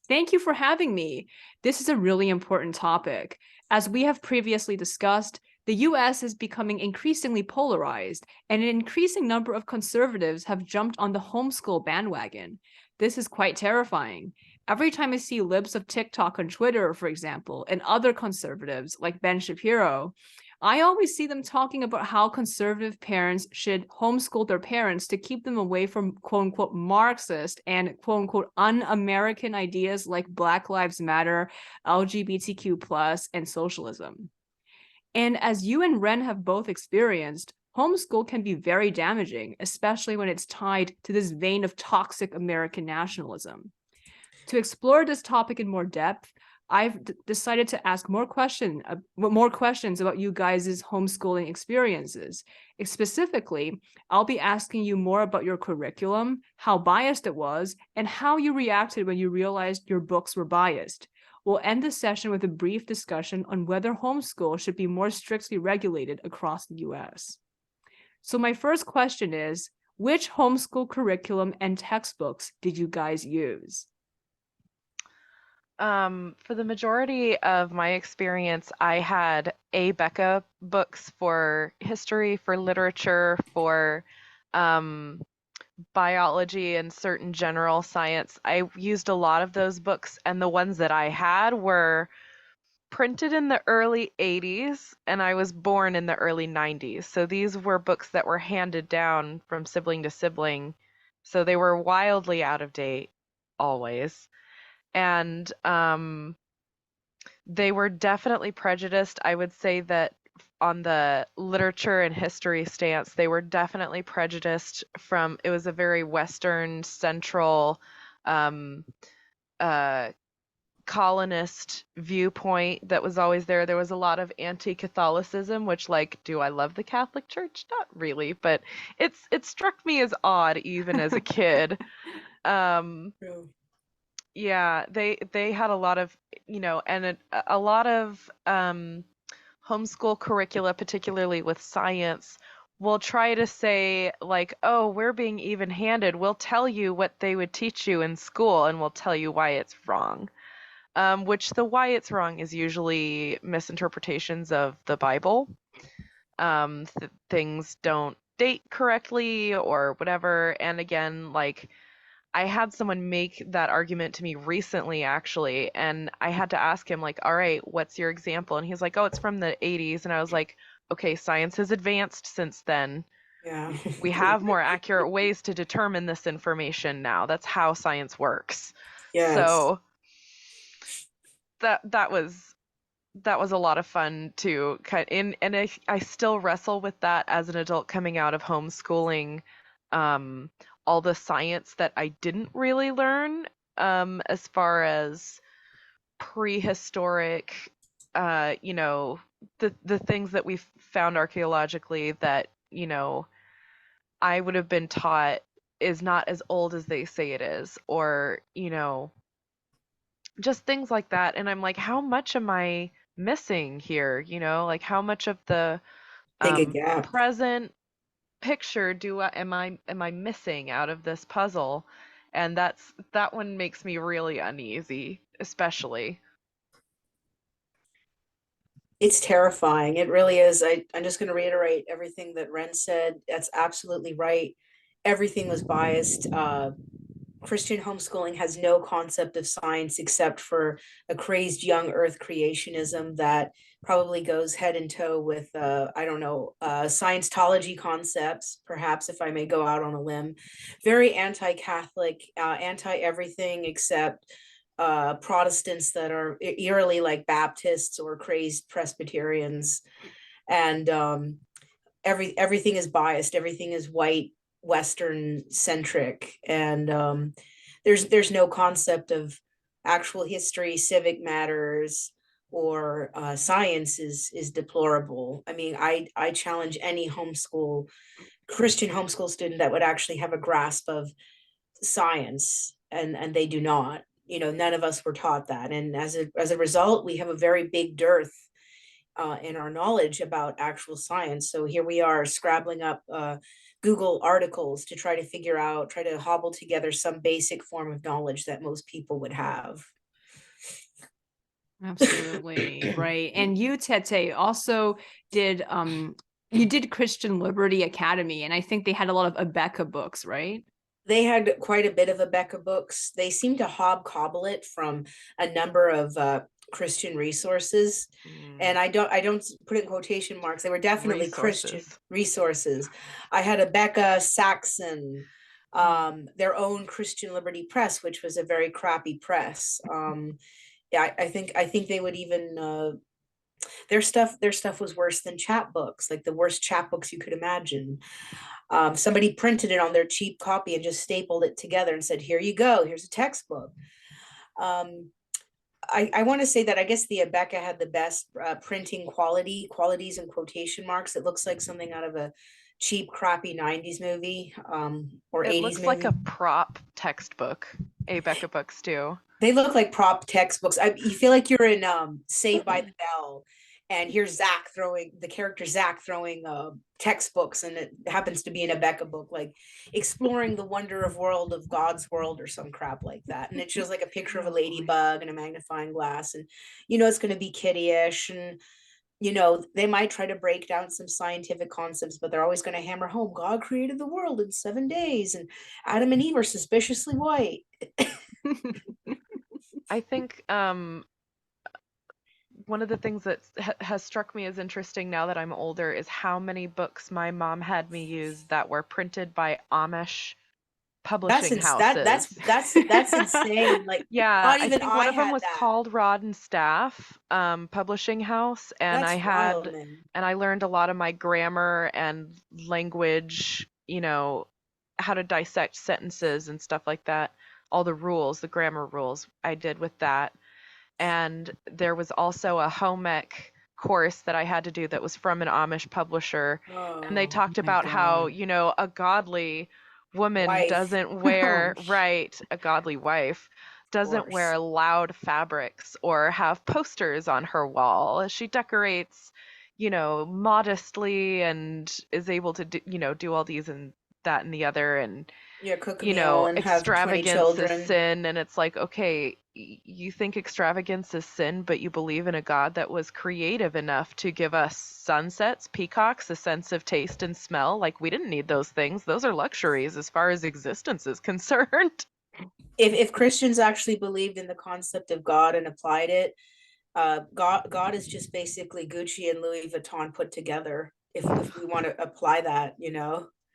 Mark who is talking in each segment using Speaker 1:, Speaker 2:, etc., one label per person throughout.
Speaker 1: Thank you for having me. This is a really important topic. As we have previously discussed, the US is becoming increasingly polarized, and an increasing number of conservatives have jumped on the homeschool bandwagon. This is quite terrifying. Every time I see libs of TikTok on Twitter, for example, and other conservatives like Ben Shapiro, I always see them talking about how conservative parents should homeschool their parents to keep them away from quote unquote Marxist and quote unquote un-American ideas like Black Lives Matter, LGBTQ plus, and socialism. And as you and Wren have both experienced, homeschool can be very damaging, especially when it's tied to this vein of toxic American nationalism. To explore this topic in more depth, I've decided to ask more questions about you guys' homeschooling experiences. Specifically, I'll be asking you more about your curriculum, how biased it was, and how you reacted when you realized your books were biased. We'll end the session with a brief discussion on whether homeschool should be more strictly regulated across the US. So my first question is, which homeschool curriculum and textbooks did you guys use?
Speaker 2: For the majority of my experience, I had Becca books for history, for literature, for um, biology and certain general science. I used a lot of those books, and the ones that I had were printed in the early 80s, and I was born in the early 90s. So these were books that were handed down from sibling to sibling. So they were wildly out of date, always. And they were definitely prejudiced. I would say that on the literature and history stance, they were definitely prejudiced from, it was a very Western central um, uh, colonist viewpoint that was always there. There was a lot of anti-Catholicism, which, like, do I love the Catholic Church? Not really, but it struck me as odd even as a kid. Um,
Speaker 3: True.
Speaker 2: yeah, they had a lot of, and a lot of homeschool curricula, particularly with science, will try to say like, "Oh, we're being even-handed. We'll tell you what they would teach you in school, and we'll tell you why it's wrong." Which the why it's wrong is usually misinterpretations of the Bible. Things don't date correctly or whatever. And again, like I had someone make that argument to me recently, actually, and I had to ask him, like, all right, what's your example? And he's like, oh, it's from the 80s. And I was like, okay, science has advanced since then.
Speaker 3: Yeah.
Speaker 2: We have more accurate ways to determine this information now. That's how science works.
Speaker 3: Yes.
Speaker 2: So that was a lot of fun to kind in, and I still wrestle with that as an adult coming out of homeschooling. Um, all the science that I didn't really learn, as far as prehistoric, the things that we've found archaeologically that, I would have been taught is not as old as they say it is, or, just things like that. And I'm like, how much am I missing here? Like how much of the
Speaker 3: Take a gap.
Speaker 2: present picture am I missing out of this puzzle? And that one makes me really uneasy, especially.
Speaker 3: It's terrifying. It really is. I'm just going to reiterate everything that Ren said. That's absolutely right. Everything was biased. Christian homeschooling has no concept of science except for a crazed young earth creationism that probably goes head and toe with, I don't know, Scientology concepts, perhaps, if I may go out on a limb. Very anti Catholic, anti everything except Protestants that are eerily like Baptists or crazed Presbyterians. And everything is biased, everything is white Western centric, and there's no concept of actual history, civic matters, or science is deplorable. I mean, I challenge any Christian homeschool student that would actually have a grasp of science, and they do not. None of us were taught that, and as a result, we have a very big dearth in our knowledge about actual science. So here we are scrabbling up Google articles to try to figure out, try to hobble together some basic form of knowledge that most people would have.
Speaker 1: Absolutely. Right. And you, Tete, also did you did Christian Liberty Academy, and I think they had a lot of Abeka books, right?
Speaker 3: They had quite a bit of Abeka books. They seemed to hobcobble it from a number of Christian resources. And I don't put it in quotation marks. They were definitely Christian resources. I had Abeka, Saxon, their own Christian Liberty Press, which was a very crappy press. Yeah, I think they would even their stuff was worse than chapbooks, like the worst chapbooks you could imagine. Somebody printed it on their cheap copy and just stapled it together and said, "Here you go. Here's a textbook." Um, I want to say that I guess the Abeka had the best printing qualities in quotation marks. It looks like something out of a cheap, crappy 90s movie or
Speaker 2: It
Speaker 3: 80s
Speaker 2: looks like
Speaker 3: movie.
Speaker 2: a prop textbook. Abeka books do.
Speaker 3: They look like prop textbooks. You feel like you're in Saved by the Bell, and here's the character Zach throwing textbooks, and it happens to be an Abeka book, like exploring the wonder of world of God's world or some crap like that. And it shows like a picture of a ladybug and a magnifying glass, and it's going to be kiddie-ish, and they might try to break down some scientific concepts, but they're always going to hammer home God created the world in 7 days, and Adam and Eve are suspiciously white.
Speaker 2: I think one of the things that has struck me as interesting now that I'm older is how many books my mom had me use that were printed by Amish publishing houses.
Speaker 3: That's insane. Like,
Speaker 2: yeah,
Speaker 3: not even
Speaker 2: I think one
Speaker 3: I
Speaker 2: of them
Speaker 3: had
Speaker 2: was
Speaker 3: that.
Speaker 2: called Rod and Staff publishing house, and
Speaker 3: That's wild, man.
Speaker 2: and I learned a lot of my grammar and language, how to dissect sentences and stuff like that. All the rules, the grammar rules, I did with that. And there was also a home ec course that I had to do that was from an Amish publisher. And they
Speaker 3: Oh,
Speaker 2: talked
Speaker 1: my
Speaker 2: about how,
Speaker 1: God.
Speaker 2: a godly woman
Speaker 3: wife.
Speaker 2: doesn't wear,
Speaker 1: Oh,
Speaker 2: right, a godly wife
Speaker 3: Of
Speaker 2: doesn't
Speaker 3: course.
Speaker 2: wear loud fabrics or have posters on her wall. She decorates, modestly and is able to do all these and that and the other. And
Speaker 3: Yeah, cook a meal and have 20
Speaker 2: extravagance is
Speaker 3: children.
Speaker 2: sin. And it's like, okay, you think extravagance is sin, but you believe in a God that was creative enough to give us sunsets, peacocks, a sense of taste and smell. Like, we didn't need those things. Those are luxuries as far as existence is concerned.
Speaker 3: If Christians actually believed in the concept of God and applied it, God is just basically Gucci and Louis Vuitton put together. If we want to apply that.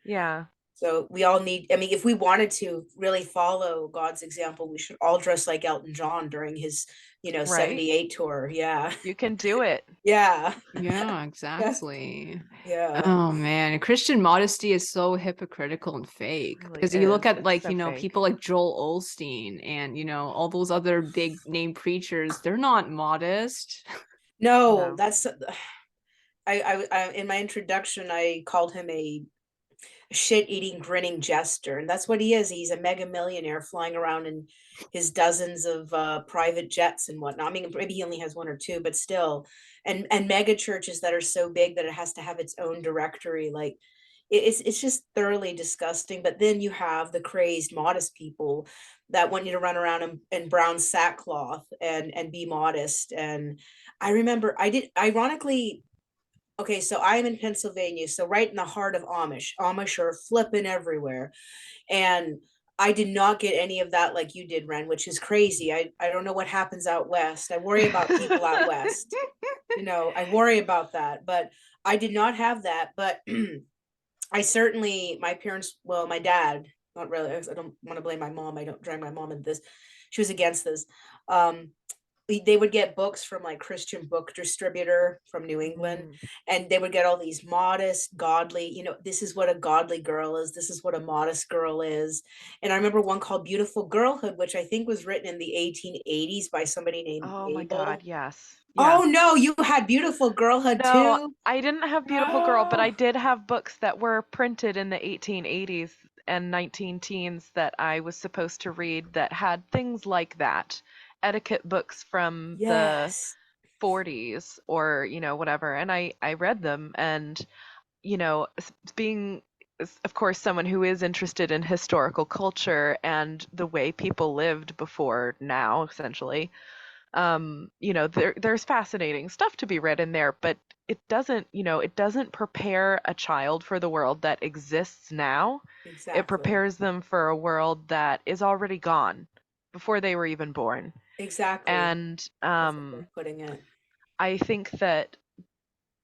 Speaker 2: Yeah.
Speaker 3: So we all need, I mean, if we wanted to really follow God's example, we should all dress like Elton John during his,
Speaker 2: Right?
Speaker 3: 78 tour. Yeah.
Speaker 2: You can do it.
Speaker 3: Yeah.
Speaker 1: yeah, exactly.
Speaker 3: Yeah.
Speaker 1: Oh man, Christian modesty is so hypocritical and fake
Speaker 2: Really
Speaker 1: because you look
Speaker 2: is.
Speaker 1: at
Speaker 2: It's
Speaker 1: like,
Speaker 2: so fake.
Speaker 1: people like Joel Osteen and, all those other big name preachers, they're not modest.
Speaker 3: No,
Speaker 2: No.
Speaker 3: that's I in my introduction I called him a shit-eating grinning jester, and that's what he is. He's a mega millionaire flying around in his dozens of private jets and whatnot. I mean, maybe he only has one or two, but still. And mega churches that are so big that it has to have its own directory, like it's just thoroughly disgusting. But then you have the crazed modest people that want you to run around in brown sackcloth and be modest. And I remember I did, ironically, okay, so I am in Pennsylvania, so right in the heart of Amish. Amish are flipping everywhere. And I did not get any of that like you did, Ren, which is crazy. I don't know what happens out west. I worry about people out west. I worry about that, but I did not have that. But I certainly, my parents, well, my dad, not really. I don't want to blame my mom. I don't drag my mom into this. She was against this. Um, they would get books from like Christian Book Distributor from New England,
Speaker 2: Mm.
Speaker 3: and they would get all these modest, godly, this is what a godly girl is, this is what a modest girl is. And I remember one called Beautiful Girlhood, which I think was written in the 1880s by somebody named
Speaker 2: Oh my God,
Speaker 3: Abel.
Speaker 2: yes.
Speaker 3: Oh
Speaker 2: Yes.
Speaker 3: no, you had Beautiful Girlhood
Speaker 2: No,
Speaker 3: too?
Speaker 2: I didn't have Beautiful Girl, but I did have books that were printed in the 1880s and 19 teens that I was supposed to read that had things like that. Etiquette books from the
Speaker 3: Yes.
Speaker 2: 40s or, whatever. And I read them and, being of course, someone who is interested in historical culture and the way people lived before now, essentially, there's fascinating stuff to be read in there, but it doesn't prepare a child for the world that exists now. It
Speaker 3: Exactly.
Speaker 2: prepares them for a world that is already gone before they were even born.
Speaker 3: Exactly.
Speaker 2: And
Speaker 3: That's a way of putting it.
Speaker 2: I think that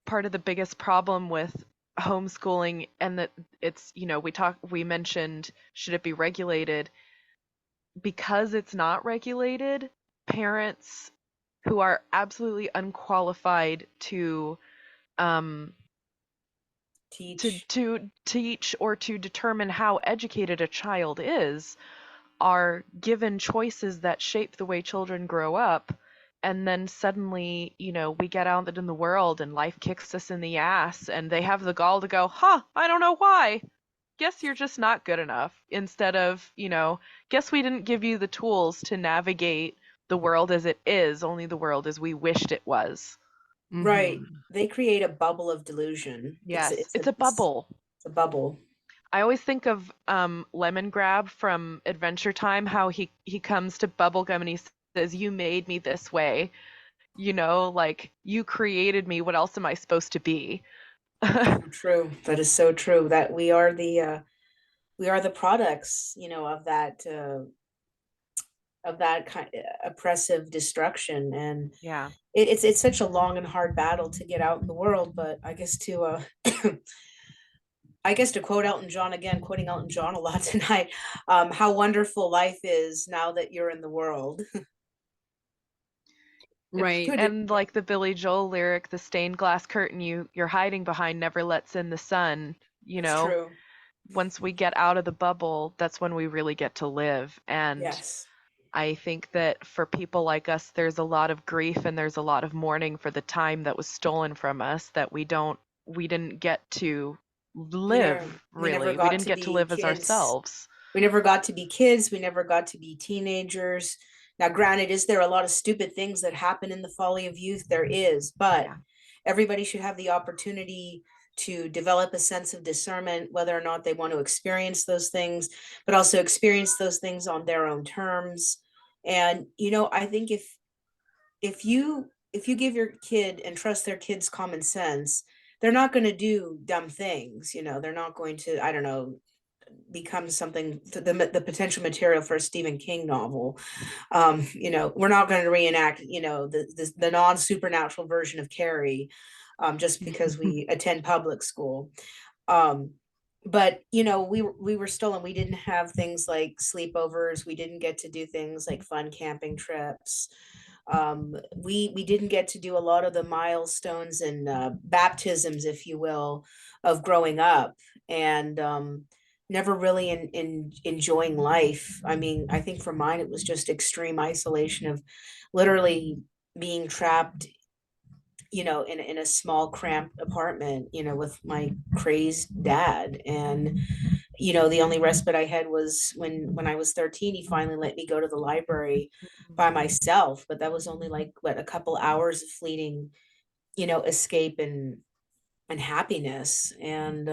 Speaker 2: part of the biggest problem with homeschooling, and that it's, we mentioned, should it be regulated? Because it's not regulated, parents who are absolutely unqualified um,
Speaker 3: Teach.
Speaker 2: to teach or to determine how educated a child is are given choices that shape the way children grow up. And then suddenly, we get out in the world and life kicks us in the ass, and they have the gall to go, I don't know why. Guess you're just not good enough. Instead of, guess we didn't give you the tools to navigate the world as it is, only the world as we wished it was.
Speaker 3: Right.
Speaker 1: Mhm.
Speaker 3: They create a bubble of delusion.
Speaker 2: Yes, it's a bubble.
Speaker 3: It's a bubble.
Speaker 2: I always think of Lemon Grab from Adventure Time, how he comes to Bubblegum and he says, "You made me this way." Like, you created me. What else am I supposed to be?
Speaker 3: So true. That is so true. That we are the products, of that kind oppressive destruction. And
Speaker 2: Yeah.
Speaker 3: it's such a long and hard battle to get out in the world. But I guess to I guess to quote Elton John again, quoting Elton John a lot tonight, how wonderful life is now that you're in the world. It's
Speaker 1: Right.
Speaker 3: good.
Speaker 2: And like the Billy Joel lyric, the stained glass curtain you're hiding behind never lets in the sun, you
Speaker 3: It's
Speaker 2: know.
Speaker 3: true.
Speaker 2: Once we get out of the bubble, that's when we really get to live. And
Speaker 3: Yes.
Speaker 2: I think that for people like us, there's a lot of grief and there's a lot of mourning for the time that was stolen from us, that we didn't get to live,
Speaker 3: We never
Speaker 2: really. We
Speaker 3: got
Speaker 2: didn't
Speaker 3: to
Speaker 2: get to
Speaker 3: be
Speaker 2: live as
Speaker 3: kids.
Speaker 2: ourselves.
Speaker 3: We never got to be kids. We never got to be teenagers. Now, granted, is there a lot of stupid things that happen in the folly of youth? There is, but
Speaker 2: Yeah.
Speaker 3: everybody should have the opportunity to develop a sense of discernment, whether or not they want to experience those things, but also experience those things on their own terms. And, I think if you give your kid and trust their kids common sense, they're not going to do dumb things. They're not going to, I don't know, become something, the potential material for a Stephen King novel. We're not going to reenact, the non supernatural version of Carrie, just because we attend public school. Um, but we were stolen. We didn't have things like sleepovers. We didn't get to do things like fun camping trips. We didn't get to do a lot of the milestones and baptisms, if you will, of growing up, and never really in enjoying life. I mean, I think for mine it was just extreme isolation of literally being trapped, in a small cramped apartment, with my crazed dad. And the only respite I had was when I was 13. He finally let me go to the library by myself, but that was only like what, a couple hours of fleeting, escape and happiness. And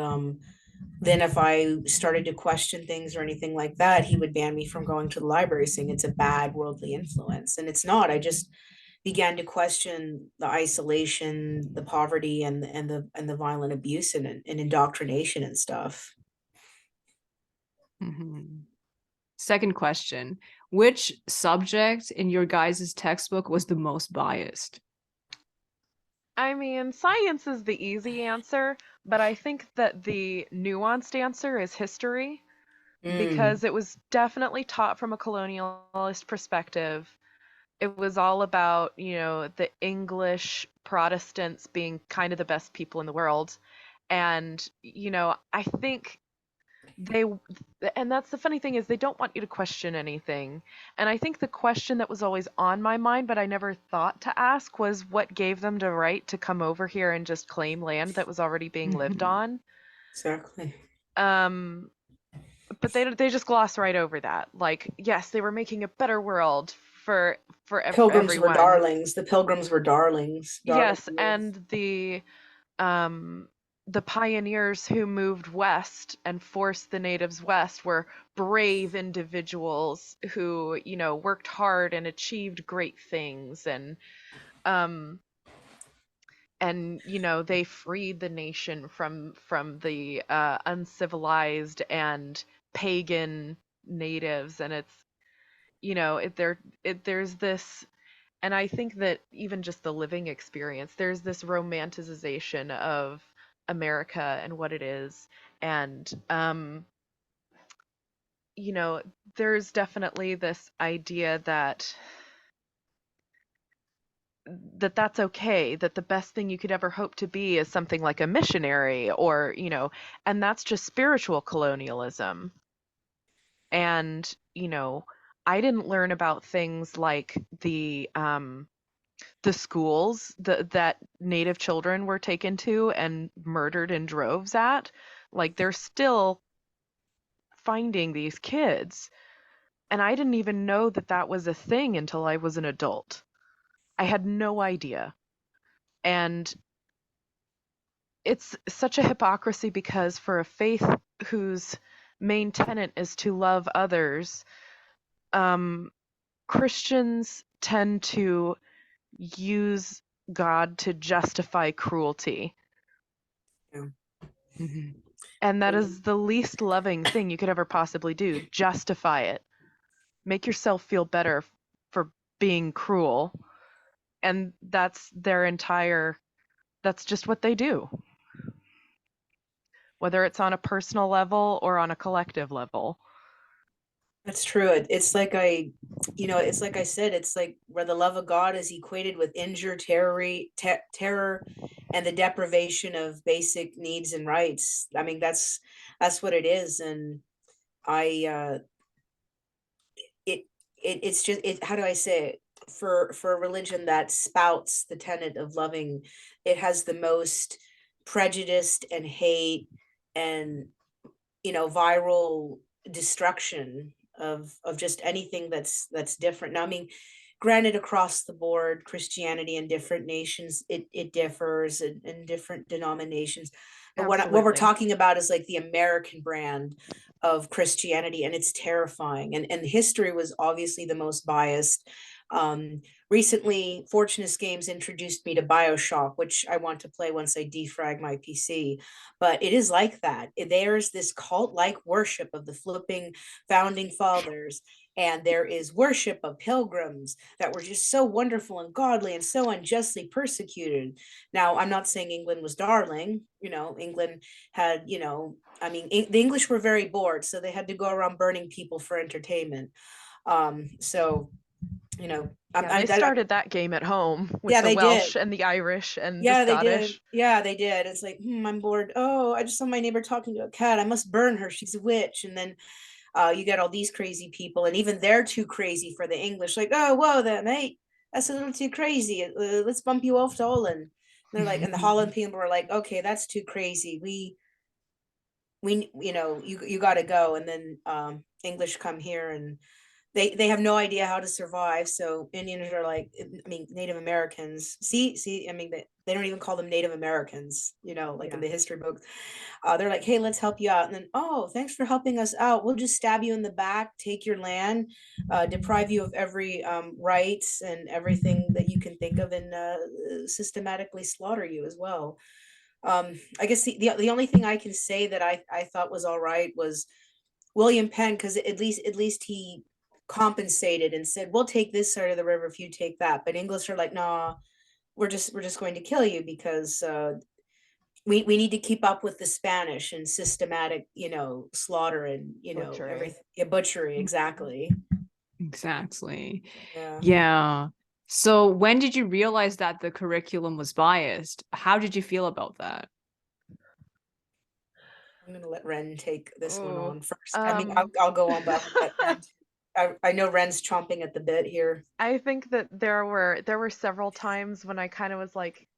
Speaker 3: then if I started to question things or anything like that, he would ban me from going to the library, saying it's a bad worldly influence. And it's not. I just began to question the isolation, the poverty, and the violent abuse and indoctrination and stuff.
Speaker 1: Mhm. Second question. Which subject in your guys' textbook was the most biased?
Speaker 2: I mean, science is the easy answer, but I think that the nuanced answer is history,
Speaker 3: Mm,
Speaker 2: because it was definitely taught from a colonialist perspective. It was all about, the English Protestants being kind of the best people in the world. And, I think they, and that's the funny thing, is they don't want you to question anything. And I think the question that was always on my mind, but I never thought to ask, was what gave them the right to come over here and just claim land that was already being lived
Speaker 1: Mhm.
Speaker 2: on.
Speaker 3: exactly.
Speaker 2: Um, but they just gloss right over that. Like, yes, they were making a better world for
Speaker 3: Pilgrims were
Speaker 2: everyone.
Speaker 3: darlings. The pilgrims were darlings. Darling
Speaker 2: Yes,
Speaker 3: youth.
Speaker 2: and um the pioneers who moved west and forced the natives west were brave individuals who, worked hard and achieved great things, um they freed the nation from the uncivilized and pagan natives. And it's, there's this, and I think that even just the living experience, there's this romanticization of America and what it is. And there's definitely this idea that's okay, that the best thing you could ever hope to be is something like a missionary, or, and that's just spiritual colonialism. And, I didn't learn about things like the schools that native children were taken to and murdered in droves at. Like, they're still finding these kids. And I didn't even know that that was a thing until I was an adult. I had no idea. And it's such a hypocrisy, because for a faith whose main tenet is to love others, Christians tend to use God to justify cruelty.
Speaker 3: Yeah.
Speaker 1: Mhm.
Speaker 2: And that is the least loving thing you could ever possibly do. Justify it. Make yourself feel better for being cruel. And that's just what they do. Whether it's on a personal level or on a collective level.
Speaker 3: That's true. It's like it's like I said, it's like where the love of God is equated with terror, and the deprivation of basic needs and rights. I mean, that's what it is. And I, it's just how do I say it? For a religion that spouts the tenet of loving, it has the most prejudiced and hate and viral destruction of just anything that's different. Now, I mean, granted, across the board, Christianity in different nations, it differs in different denominations. But what we're
Speaker 2: Absolutely.
Speaker 3: talking about is like the American brand of Christianity, and it's terrifying. And history was obviously the most biased. Recently, Fortunatus Games introduced me to BioShock, which I want to play once I defrag my PC. But it is like that. There's this cult-like worship of the flipping founding fathers, and there is worship of pilgrims that were just so wonderful and godly and so unjustly persecuted. Now, I'm not saying England was darling. England had, I mean, the English were very bored, so they had to go around burning people for entertainment. So,
Speaker 2: They started that game at home with
Speaker 3: yeah,
Speaker 2: the
Speaker 3: they did.
Speaker 2: Welsh and the Irish and the
Speaker 3: Yeah, they did.
Speaker 2: Scottish.
Speaker 3: Yeah, they did. It's like, I'm bored. Oh, I just saw my neighbor talking to a cat. I must burn her. She's a witch. And then you get all these crazy people, and even they're too crazy for the English. Like, oh, whoa, that mate, that's a little too crazy. Let's bump you off to Holland. And they're like, and the Holland people are like, okay, that's too crazy. We, you got to go. And then English come here, and they have no idea how to survive. So Indians are like, I mean, Native Americans. See, I mean, they don't even call them Native Americans. Like in the history books, they're like, hey, let's help you out. And then, oh, thanks for helping us out. We'll just stab you in the back, take your land, deprive you of every rights and everything that you can think of, and systematically slaughter you as well. I guess the only thing I can say that I thought was all right was William Penn, because at least he compensated and said, we'll take this side of the river if you take that. But English are like, nah, we're just going to kill you, because we need to keep up with the Spanish and systematic, slaughter and
Speaker 2: Butchery.
Speaker 3: everything. Yeah, butchery, exactly.
Speaker 1: Exactly.
Speaker 3: Yeah.
Speaker 1: Yeah. So when did you realize that the curriculum was biased? How did you feel about that?
Speaker 3: I'm gonna let Ren take this one
Speaker 2: Oh,
Speaker 3: on first. I mean, I'll go on, but I'll let Ren. I know Ren's chomping at the bit here.
Speaker 2: I think that there were several times when I kind of was like,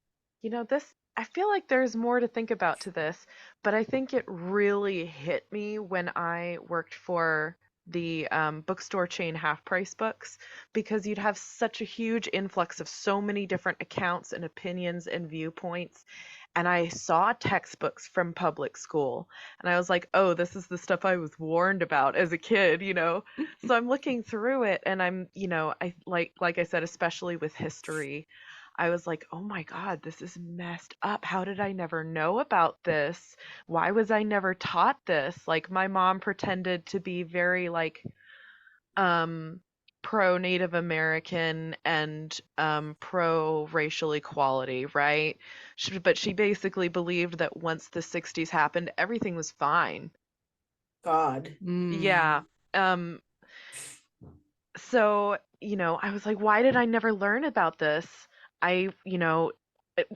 Speaker 2: this, I feel like there's more to think about to this, but I think it really hit me when I worked for the bookstore chain Half Price Books, because you'd have such a huge influx of so many different accounts and opinions and viewpoints, and I saw textbooks from public school, and I was like, oh, this is the stuff I was warned about as a kid, you know? So I'm looking through it, and I'm, you know, I like I said, especially with history, I was like, oh my God, this is messed up. How did I never know about this? Why was I never taught this? Like my mom pretended to be very like um pro Native American and pro racial equality, right? But she basically believed that once the 60s happened, everything was fine.
Speaker 3: God.
Speaker 2: Yeah. Um so, you know, I was like, why did I never learn about this? You know,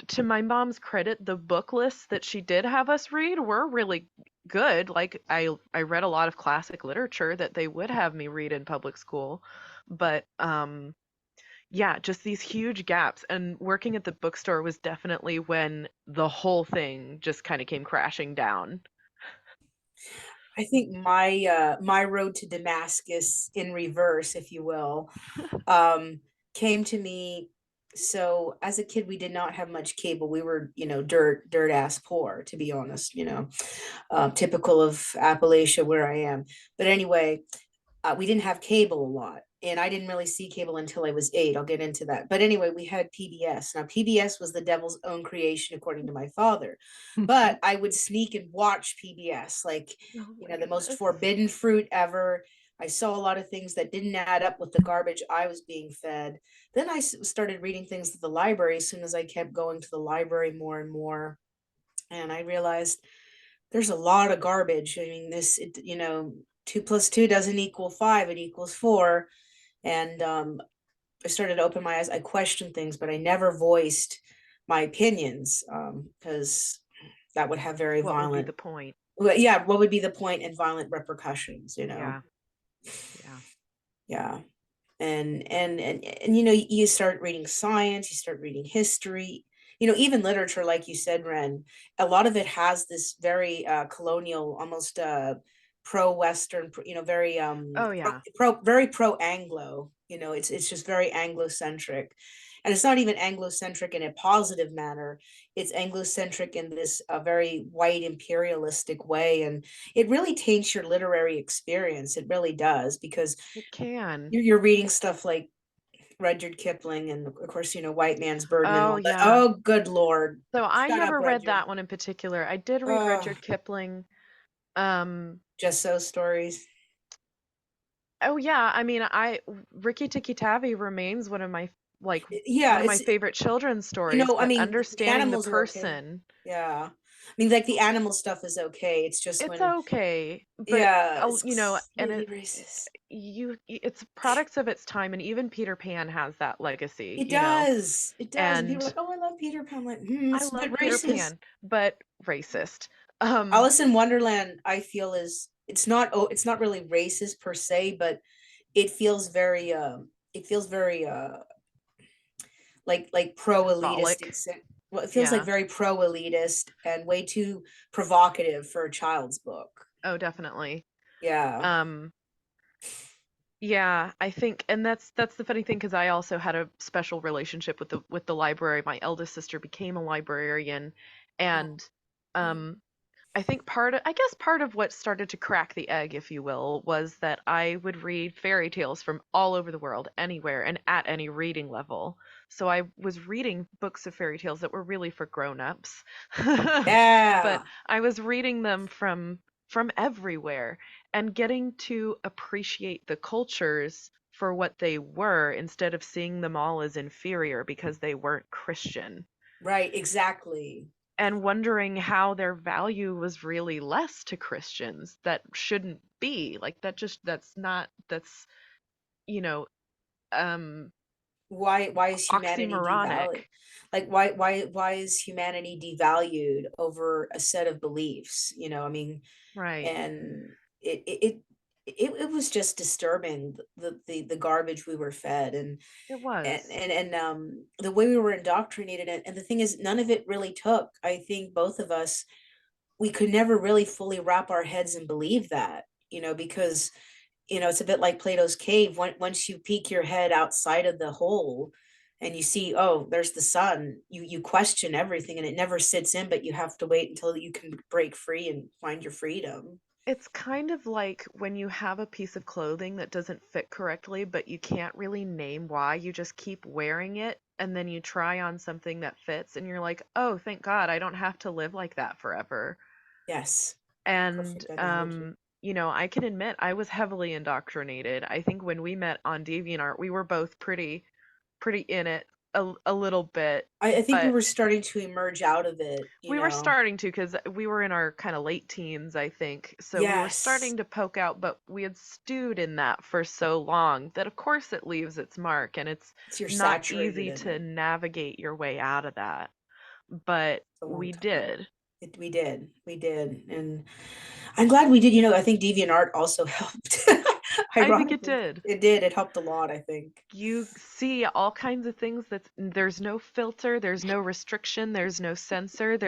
Speaker 2: to my mom's credit, the book lists that she did have us read were really good. Like I read a lot of classic literature that they would have me read in public school. But yeah, just these huge gaps. And working at the bookstore was definitely when the whole thing just kind of came crashing down.
Speaker 3: I think my road to Damascus in reverse, if you will, came to me. So as a kid, we did not have much cable. We were, dirt ass poor, to be honest, typical of Appalachia where I am. But anyway, we didn't have cable a lot. And I didn't really see cable until I was 8. I'll get into that. But anyway, we had PBS. Now, PBS was the devil's own creation, according to my father. But I would sneak and watch PBS, like,
Speaker 2: Oh my
Speaker 3: the most
Speaker 2: goodness.
Speaker 3: forbidden fruit ever. I saw a lot of things that didn't add up with the garbage I was being fed. Then I started reading things at the library as soon as I kept going to the library more and more. And I realized there's a lot of garbage. I mean, 2 + 2 doesn't equal 5, it equals 4. And I started to open my eyes. I questioned things, but I never voiced my opinions, because that would have very
Speaker 2: What would be
Speaker 3: violent,
Speaker 2: the point?
Speaker 3: well, yeah, what would be the point and violent repercussions,
Speaker 2: Yeah. Yeah.
Speaker 3: Yeah. And you start reading science, you start reading history, even literature, like you said, Ren. A lot of it has this very colonial, almost pro-Western, very
Speaker 2: Oh yeah.
Speaker 3: very pro-Anglo. It's just very Anglo-centric. And it's not even Anglo-centric in a positive manner. It's Anglo-centric in this very white imperialistic way. And it really taints your literary experience. It really does, because
Speaker 2: It can.
Speaker 3: you're reading stuff like Rudyard Kipling, and of course, White Man's Burden and
Speaker 2: Oh
Speaker 3: all that.
Speaker 2: yeah.
Speaker 3: Oh, good Lord.
Speaker 2: So I
Speaker 3: Shut up,
Speaker 2: never read
Speaker 3: Rudyard.
Speaker 2: that one in particular. I did read
Speaker 3: Oh,
Speaker 2: Rudyard Kipling. Um,
Speaker 3: just so stories.
Speaker 2: oh yeah, I mean, Rikki Tikki Tavi remains like
Speaker 3: Yeah,
Speaker 2: one of my favorite children's stories,
Speaker 3: I
Speaker 2: but
Speaker 3: mean, the
Speaker 2: understanding the
Speaker 3: animals are okay.
Speaker 2: person,
Speaker 3: Yeah. I mean, like, the animal stuff is okay. It's just
Speaker 2: it's
Speaker 3: when,
Speaker 2: okay. But
Speaker 3: yeah,
Speaker 2: you know,
Speaker 3: it's
Speaker 2: and
Speaker 3: really racist.
Speaker 2: it's products of its time, and even Peter Pan has that legacy,
Speaker 3: It
Speaker 2: you know.
Speaker 3: does. It does. And people are
Speaker 2: And
Speaker 3: like, oh, I love Peter Pan. I'm like,
Speaker 2: I
Speaker 3: it's a
Speaker 2: love
Speaker 3: bit
Speaker 2: Peter
Speaker 3: racist.
Speaker 2: Pan, but racist. Um,
Speaker 3: Alice in Wonderland, I feel, it's not really racist per se, but it feels very like pro elitist.
Speaker 2: symbolic.
Speaker 3: Well, it feels like
Speaker 2: Yeah.
Speaker 3: very pro elitist and way too provocative for a child's book.
Speaker 2: Oh, definitely.
Speaker 3: Yeah.
Speaker 2: Um, Yeah, I think, and that's the funny thing because I also had a special relationship with the library. My eldest sister became a librarian,
Speaker 3: Oh,
Speaker 2: and um, I think I guess part of what started to crack the egg, if you will, was that I would read fairy tales from all over the world, anywhere, and at any reading level. So I was reading books of fairy tales that were really for grown-ups. But
Speaker 3: yeah.
Speaker 2: I was reading them from everywhere and getting to appreciate the cultures for what they were instead of seeing them all as inferior because they weren't Christian
Speaker 3: Right. Exactly.
Speaker 2: and wondering how their value was really less to Christians that shouldn't be like that's you know um
Speaker 3: Why is humanity
Speaker 2: oxymoronic.
Speaker 3: devalued? Like, why is humanity devalued over a set of beliefs? I mean,
Speaker 2: Right.
Speaker 3: and it was just disturbing, the garbage we were fed, and
Speaker 2: It
Speaker 3: and
Speaker 2: was.
Speaker 3: and, and the way we were indoctrinated. And the thing is, none of it really took. I think both of us, we could never really fully wrap our heads and believe that, because it's a bit like Plato's cave. Once you peek your head outside of the hole, and you see, oh, there's the sun, you question everything and it never sits in, but you have to wait until you can break free and find your freedom.
Speaker 2: It's kind of like when you have a piece of clothing that doesn't fit correctly, but you can't really name why. You just keep wearing it, and then you try on something that fits, and you're like, oh, thank God, I don't have to live like that forever.
Speaker 3: Yes,
Speaker 2: And,
Speaker 3: perfect analogy.
Speaker 2: I can admit I was heavily indoctrinated. I think when we met on DeviantArt, we were both pretty in it a little bit,
Speaker 3: I think we
Speaker 2: but
Speaker 3: were starting to emerge out of it,
Speaker 2: we were starting to, because we were in our kind of late teens, I think. So we were
Speaker 3: Yes,
Speaker 2: starting to poke out, but we had stewed in that for so long that, of course, it leaves its mark, and it's
Speaker 3: you're
Speaker 2: not
Speaker 3: saturated
Speaker 2: easy
Speaker 3: in
Speaker 2: to
Speaker 3: it.
Speaker 2: nagate your way out of that. But
Speaker 3: A long
Speaker 2: we
Speaker 3: time.
Speaker 2: did.
Speaker 3: We did, and I'm glad we did. I think DeviantArt also helped.
Speaker 2: I think it
Speaker 3: Ironically,
Speaker 2: did.
Speaker 3: it did. It helped a lot, I think.
Speaker 2: You see all kinds of things there's no filter, there's no restriction, there's no censor,
Speaker 3: You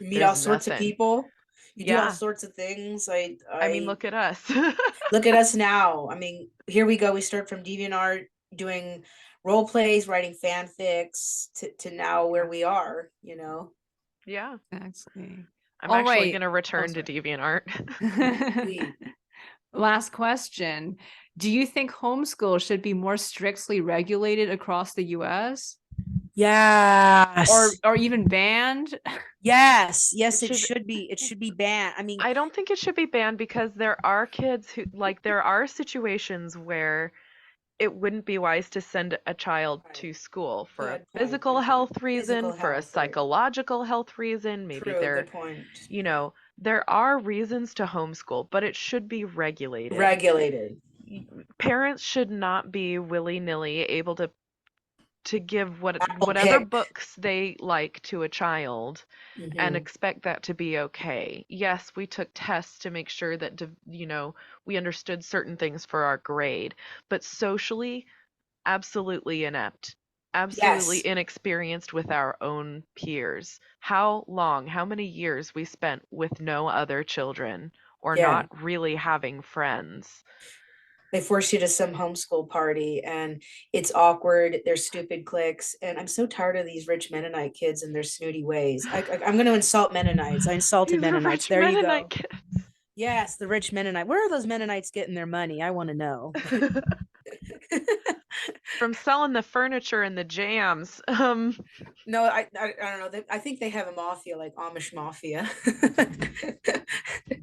Speaker 3: meet all
Speaker 2: there's
Speaker 3: sorts of
Speaker 2: nothing.
Speaker 3: people. You do all
Speaker 2: Yeah.
Speaker 3: sorts of things.
Speaker 2: I mean,
Speaker 3: I
Speaker 2: look at us.
Speaker 3: look at us now. I mean, here we go. We start from DeviantArt doing role plays, writing fanfics, to now where
Speaker 2: Yeah.
Speaker 3: we are.
Speaker 2: Yeah.
Speaker 1: Exactly.
Speaker 2: I'm
Speaker 1: All
Speaker 2: actually
Speaker 1: right.
Speaker 2: going to
Speaker 1: Oh,
Speaker 2: return to
Speaker 1: sorry.
Speaker 2: DeviantArt.
Speaker 3: We
Speaker 1: Last question. Do you think homeschool should be more strictly regulated across the US
Speaker 3: Yes.
Speaker 1: or even banned?
Speaker 3: Yes,
Speaker 2: It
Speaker 3: it
Speaker 2: should
Speaker 3: should be. It should be banned. I mean,
Speaker 2: I don't think it should be banned, because there are kids who, like, there are situations where it wouldn't be wise to send a child
Speaker 3: right.
Speaker 2: to school for a
Speaker 3: Good point.
Speaker 2: physical
Speaker 3: Good point.
Speaker 2: health reason,
Speaker 3: Physical
Speaker 2: for a
Speaker 3: health, right?
Speaker 2: psychological health reason. Maybe
Speaker 3: True. Good point.
Speaker 2: there are reasons to homeschool, but it should be regulated.
Speaker 3: Regulated.
Speaker 2: Parents should not be willy-nilly able to give
Speaker 3: Apple
Speaker 2: whatever
Speaker 3: pick.
Speaker 2: books they like to a child and
Speaker 3: Hmm.
Speaker 2: expect that to be okay. Yes, we took tests to make sure that we understood certain things for our grade, but socially, absolutely inept, absolutely
Speaker 3: Yes.
Speaker 2: inexperienced with our own peers. How many years we spent with no other children or
Speaker 3: Yeah.
Speaker 2: not really having friends.
Speaker 3: They force you to some homeschool party and it's awkward. There's stupid cliques. And I'm so tired of these rich Mennonite kids and their snooty ways. I'm going to insult Mennonites. I insulted
Speaker 2: These are
Speaker 3: Mennonites.
Speaker 2: rich
Speaker 3: There you
Speaker 2: Mennonite
Speaker 3: go.
Speaker 2: kids.
Speaker 3: Yes, the rich Mennonite. Where are those Mennonites getting their money? I want to know.
Speaker 2: From selling the furniture and the jams.
Speaker 3: No, I don't know. I think they have a mafia, like Amish mafia.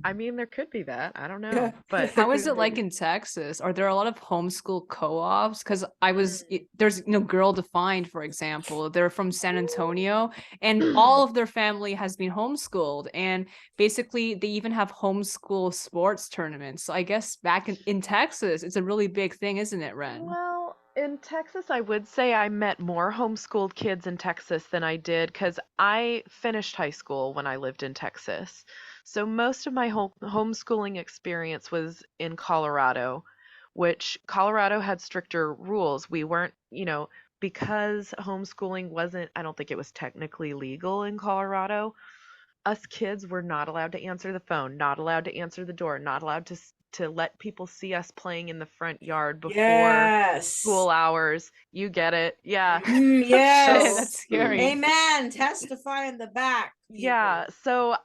Speaker 2: I mean, there could be that. I don't
Speaker 3: Yeah,
Speaker 2: know. But
Speaker 1: How is
Speaker 3: could
Speaker 1: it like
Speaker 3: be.
Speaker 1: in Texas? Are there a lot of homeschool co-ops? Because
Speaker 3: Mm.
Speaker 1: there's Girl Defined, for example. They're from San Antonio, and all of their family has been homeschooled. And basically, they even have homeschool sports tournaments. So I guess back in Texas, it's a really big thing, isn't it, Ren?
Speaker 2: Well, in Texas, I would say I met more homeschooled kids in Texas than I did, because I finished high school when I lived in Texas. So most of my homeschooling experience was in Colorado, which Colorado had stricter rules. We weren't, because homeschooling wasn't, I don't think it was technically legal in Colorado. Us kids were not allowed to answer the phone, not allowed to answer the door, not allowed to let people see us playing in the front yard before
Speaker 3: Yes.
Speaker 2: school hours. You get it. Yeah.
Speaker 1: Oh shit,
Speaker 3: Yes.
Speaker 1: that's scary.
Speaker 3: Amen. Testify in the back,
Speaker 2: Yeah,
Speaker 3: people.
Speaker 2: so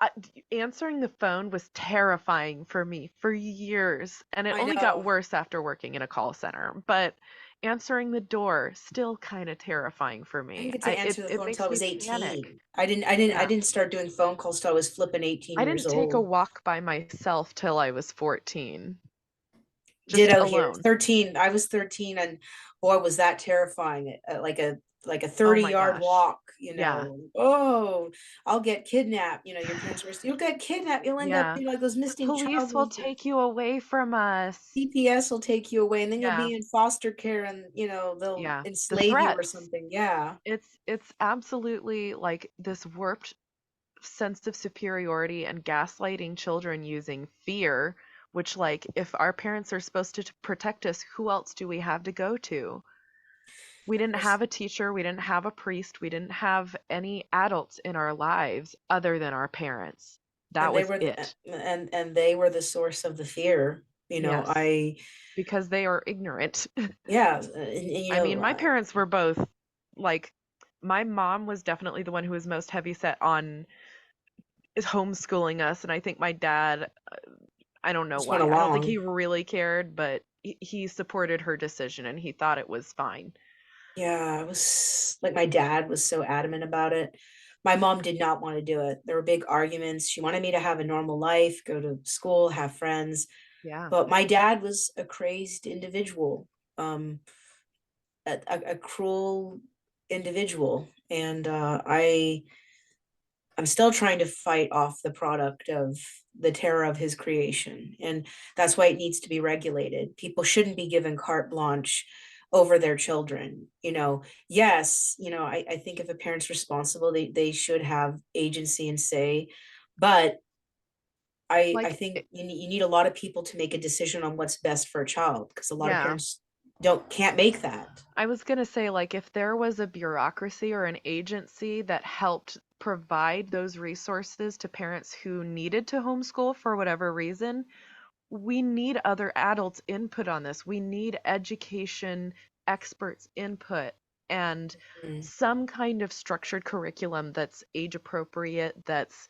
Speaker 2: answering the phone was terrifying for me for years, and it
Speaker 3: I
Speaker 2: only got
Speaker 3: know.
Speaker 2: worse after working in a call center. But answering the door still kind of terrifying for
Speaker 3: I didn't
Speaker 2: me.
Speaker 3: get to
Speaker 2: I it
Speaker 3: answer the
Speaker 2: it
Speaker 3: phone until
Speaker 2: makes
Speaker 3: I
Speaker 2: me
Speaker 3: was
Speaker 2: panic.
Speaker 3: 18. I
Speaker 2: Yeah.
Speaker 3: didn't start doing phone calls till I was flipping 18
Speaker 2: I
Speaker 3: years
Speaker 2: didn't take a
Speaker 3: old.
Speaker 2: walk by myself till I was 14, just
Speaker 3: Ditto here.
Speaker 2: alone.
Speaker 3: 13. I was 13 and boy was that terrifying. Like a
Speaker 2: Oh
Speaker 3: 30
Speaker 2: my
Speaker 3: yard
Speaker 2: gosh.
Speaker 3: walk,
Speaker 2: Yeah.
Speaker 3: Oh, I'll get kidnapped. Your parents were, you'll get kidnapped. You'll end up,
Speaker 2: Yeah.
Speaker 3: like those
Speaker 2: The
Speaker 3: missing child
Speaker 2: police will
Speaker 3: movements.
Speaker 2: take you away from us.
Speaker 3: CPS will take you away and then you'll
Speaker 2: Yeah.
Speaker 3: be in foster care and they'll
Speaker 2: Yeah. The
Speaker 3: enslave you or
Speaker 2: threats.
Speaker 3: something. Yeah.
Speaker 2: It's absolutely like this warped sense of superiority and gaslighting children using fear, which, like, if our parents are supposed to protect us, who else do we have to go to? We didn't
Speaker 3: Yes.
Speaker 2: have a teacher, we didn't have a priest, we didn't have any adults in our lives other than our parents. That
Speaker 3: And they
Speaker 2: was
Speaker 3: were
Speaker 2: it.
Speaker 3: and they were the source of the fear.
Speaker 2: Yes,
Speaker 3: I
Speaker 2: because they are ignorant.
Speaker 3: yeah,
Speaker 2: I mean, my parents were both like my mom was definitely the one who was most heavy set on is homeschooling us, and I think my dad, I don't know
Speaker 3: Just went
Speaker 2: why. I don't think
Speaker 3: along.
Speaker 2: he really cared, but he supported her decision and he thought it was fine.
Speaker 3: Yeah, it was like my dad was so adamant about it. My mom did not want to do it. There were big arguments. She wanted me to have a normal life, go to school, have friends.
Speaker 2: Yeah.
Speaker 3: But my dad was a crazed individual, a cruel individual. And I'm still trying to fight off the product of the terror of his creation. And that's why it needs to be regulated. People shouldn't be given carte blanche over their children. Yes, I think if a parent's responsible, they should have agency and say. But I
Speaker 2: Like,
Speaker 3: think you need a lot of people to make a decision on what's best for a child, because a lot of
Speaker 2: yeah.
Speaker 3: parents can't make that.
Speaker 2: I was going to say, like, if there was a bureaucracy or an agency that helped provide those resources to parents who needed to homeschool for whatever reason, we need other adults' input on this. We need education experts' input and
Speaker 3: Mm.
Speaker 2: some kind of structured curriculum that's age appropriate, that's,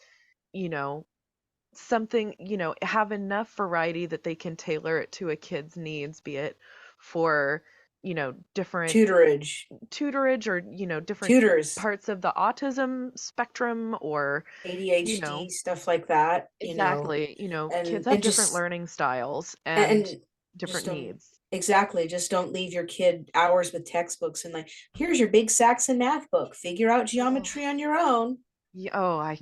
Speaker 2: you know, something, have enough variety that they can tailor it to a kid's needs, be it for, different
Speaker 3: Tutorage,
Speaker 2: tutorage or, different
Speaker 3: tutors,
Speaker 2: parts of the autism spectrum or, you
Speaker 3: ADHD,
Speaker 2: know,
Speaker 3: stuff like that,
Speaker 2: exactly, kids have
Speaker 3: and
Speaker 2: different
Speaker 3: just
Speaker 2: learning styles and
Speaker 3: and just
Speaker 2: different
Speaker 3: don't
Speaker 2: needs.
Speaker 3: exactly just don't leave your kid hours with textbooks and like, here's your big Saxon math book, figure out
Speaker 2: Oh,
Speaker 3: geometry on your own.
Speaker 2: yeah,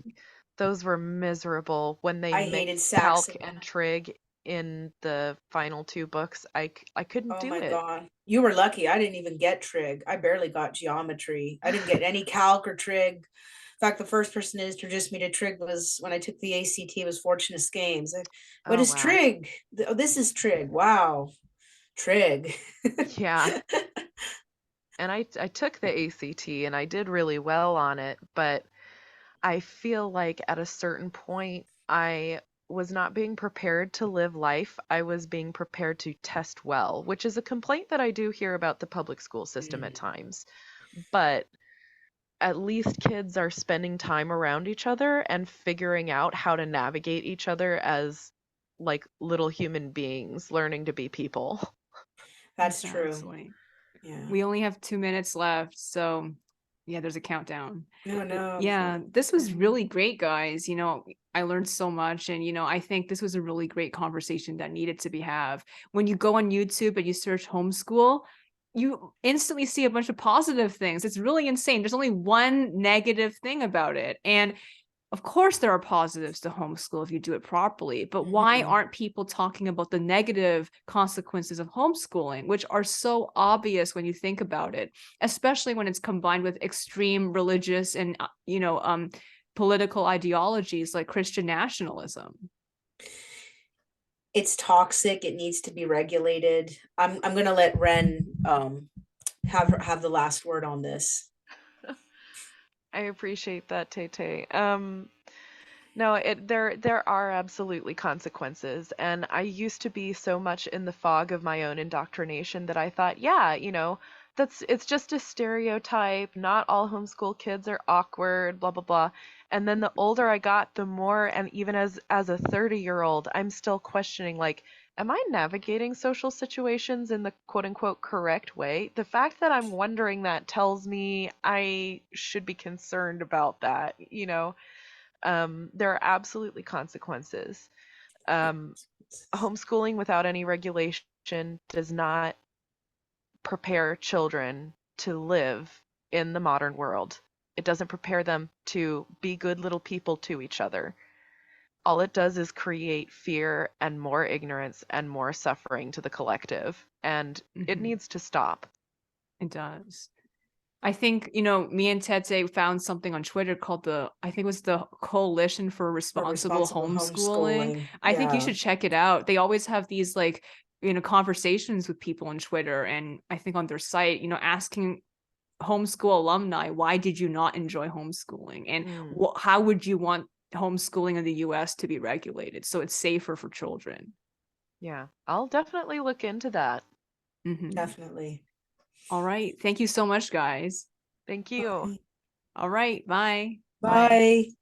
Speaker 2: those were miserable when they
Speaker 3: I hated
Speaker 2: mixed calc
Speaker 3: Saxon
Speaker 2: and
Speaker 3: math.
Speaker 2: trig in the final two books. I couldn't
Speaker 3: Oh
Speaker 2: do
Speaker 3: my
Speaker 2: it.
Speaker 3: god, you were lucky. I didn't even get trig. I barely got geometry. I didn't get any calc or trig. In fact, the first person to introduce me to trig was when I took the ACT, was Fortunate Games. What
Speaker 2: Oh,
Speaker 3: is
Speaker 2: wow.
Speaker 3: trig? Oh, this is trig. Wow, trig.
Speaker 2: Yeah. And I took the ACT and I did really well on it, but I feel like at a certain point I was not being prepared to live life. I was being prepared to test well, which is a complaint that I do hear about the public school system at
Speaker 3: Mm.
Speaker 2: times. But at least kids are spending time around each other and figuring out how to navigate each other as like little human beings learning to be people.
Speaker 3: That's true.
Speaker 1: Exactly.
Speaker 3: Yeah.
Speaker 1: We only have 2 minutes left, so yeah, there's a countdown.
Speaker 3: No, no, I'm
Speaker 1: Yeah,
Speaker 3: fine.
Speaker 1: this was really great, guys. I learned so much, and I think this was a really great conversation that needed to be have. When you go on YouTube and you search homeschool, you instantly see a bunch of positive things. It's really insane. There's only one negative thing about it. And of course, there are positives to homeschool if you do it properly, but why
Speaker 3: Mhm.
Speaker 1: aren't people talking about the negative consequences of homeschooling, which are so obvious when you think about it, especially when it's combined with extreme religious and, political ideologies like Christian nationalism?
Speaker 3: It's toxic. It needs to be regulated. I'm gonna let Ren have the last word on this.
Speaker 2: I appreciate that, Tete. No, there are absolutely consequences, and I used to be so much in the fog of my own indoctrination that I thought, yeah, it's just a stereotype. Not all homeschool kids are awkward, blah blah blah. And then the older I got, the more, and even as a 30-year-old, I'm still questioning, like, am I navigating social situations in the quote unquote correct way? The fact that I'm wondering that tells me I should be concerned about that. There are absolutely consequences. Um, Homeschooling without any regulation does not prepare children to live in the modern world. It doesn't prepare them to be good little people to each other. All it does is create fear and more ignorance and more suffering to the collective. And it
Speaker 1: Mhm.
Speaker 2: needs to stop.
Speaker 1: It does. I think, me and Tete found something on Twitter called I think it was the Coalition for
Speaker 3: For
Speaker 1: Responsible
Speaker 3: responsible
Speaker 1: Homeschooling.
Speaker 3: homeschooling.
Speaker 1: I think you
Speaker 3: Yeah.
Speaker 1: should check it out. They always have these like, conversations with people on Twitter and I think on their site, asking homeschool alumni, why did you not enjoy homeschooling? And
Speaker 2: Mm,
Speaker 1: how would you want homeschooling in the US to be regulated so it's safer for children?
Speaker 2: yeah, I'll definitely look into that.
Speaker 1: Mhm.
Speaker 3: Definitely.
Speaker 1: All right. Thank you so much, guys.
Speaker 2: Thank you.
Speaker 3: Bye.
Speaker 1: All right, bye.
Speaker 3: Bye.